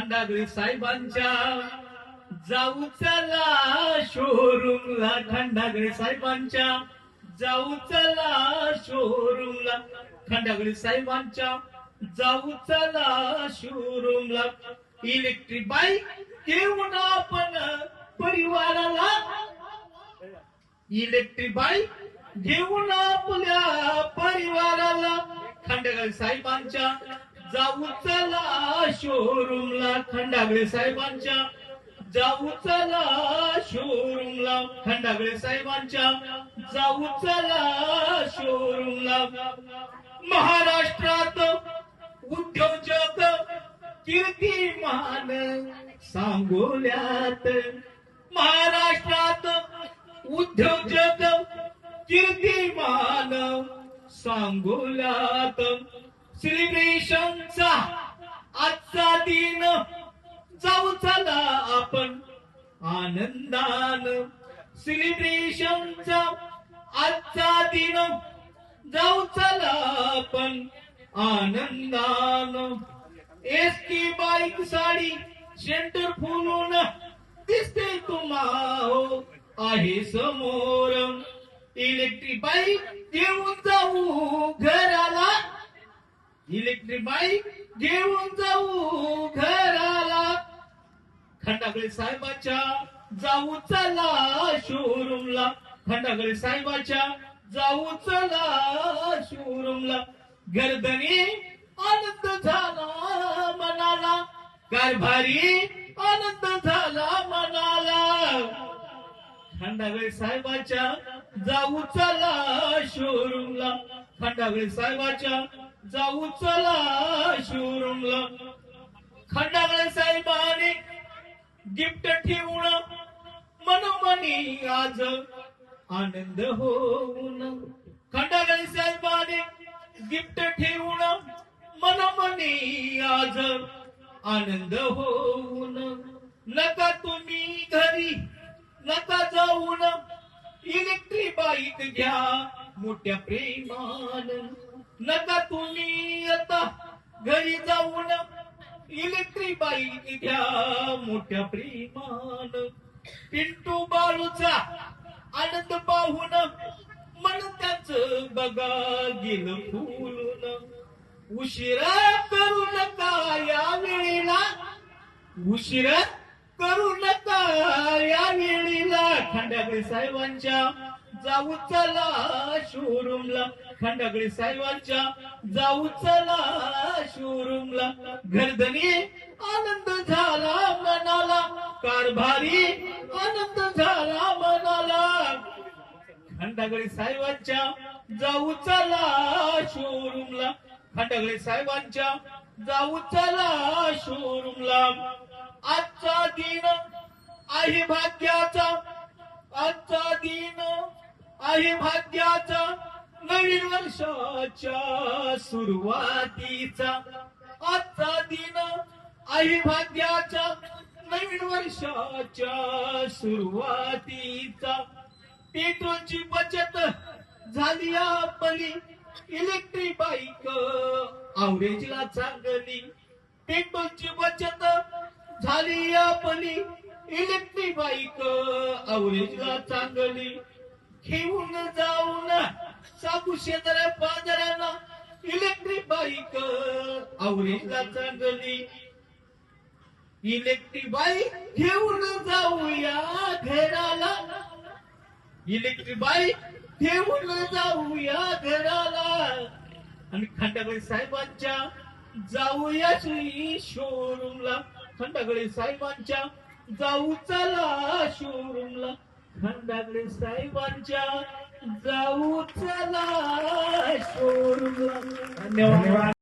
खंडागळे साहेबांच्या जाऊ चला शोरूमला. खंडागळे साहेबांच्या जाऊ चला शोरूमला. खंडागळे साहेबांच्या जाऊ चला शोरूमला. इलेक्ट्रिक बाईक घेऊन आपण परिवाराला. इलेक्ट्रिक बाईक घेऊन आपल्या परिवाराला. खंडागळे साहेबांच्या जाऊ चला शोरूमला. खंडागळे साहेबांच्या जाऊ चला शोरूमला. खंडागळे साहेबांच्या जाऊ चला शोरूमला. महाराष्ट्रात उद्योजक कीर्तिमान सांगोल्यात. महाराष्ट्रात उद्योजक कीर्तिमान सांगोल्यात. सेलिब्रेशनचा आजचा दिन जाऊ चला आपण आनंदान. सेलिब्रेशनचा आजचा दिन जाऊ चला आपण आनंदान. एसटी बाईक साडी सेंटर फुलून दिसते तुम्हा आहे समोर. इलेक्ट्रिक बाईक घेऊन जाऊ घराला. इलेक्ट्रिक बाईक घेऊन जाऊ घराला. खंडागळे साहेबाच्या जाऊ चला शोरूमला. खंडागळे साहेबाच्या जाऊ चला शोरूमला. गर्दनी आनंद झाला मनाला. कारभारी आनंद झाला मनाला. खंडागळे साहेबाच्या जाऊ चला शोरूमला. खंडागळे साहेबाच्या जाऊ चला शोरूमला. खंडागळे साहेबाने गिफ्ट ठेवून मनोमनी आज आनंद होऊन. खंडागळे साहेबाने गिफ्ट ठेवून मनोमनी आज आनंद होऊन. नका तुम्ही घरी नका जाऊन इलेक्ट्रिक बाईक घ्या मोठ्या प्रेमान. नका तुम्ही आता घरी जाऊन इलेक्ट्रिक बाईक घ्या मोठ्या प्रेमान. पिंटू बाळूचा आनंद पाहून मन त्याच बघा गेलं फुलून. उशिरा करू नका या वेळेला. उशिरा करू नका या वेळेला. खंडागळे साहेबांच्या जाऊ चला शोरूमला. खंडागळे साहेबांच्या जाऊ चला शोरूमला. गर्दनी आनंद झाला मनाला. कारभारी आनंद झाला मनाला. खंडागळे साहेबांच्या जाऊ चला शोरूमला. खंडागळे साहेबांच्या जाऊ चला शोरूमला. आजचा दिन आहे भाग्याचा. आजचा दिन आहे भाग्याचा. नवीन वर्षाच्या सुरुवातीचा. आजचा दिन आहे भाग्याचा. नवीन वर्षाच्या सुरुवातीचा. पेट्रोलची बचत झाली आपली. इलेक्ट्रिक बाईक आवरेजला चांगली. पेट्रोलची बचत झाली आपली. इलेक्ट्रिक बाईक आवरेजला चांगली. घेऊन जाऊन साबू शेजाऱ्या पाजाऱ्यांना इलेक्ट्रिक बाईक आवरेजला चांगली. इलेक्ट्रिक बाईक घेऊन जाऊया घराला. इलेक्ट्रिक बाईक घेऊन जाऊया घराला. आणि खंडागळे साहेबांच्या जाऊया शोरूमला. खंडागळे साहेबांच्या जाऊ चला शोरूमला. खंडागळे साहेबांच्या जाऊ चला शोरूमला. धन्यवाद.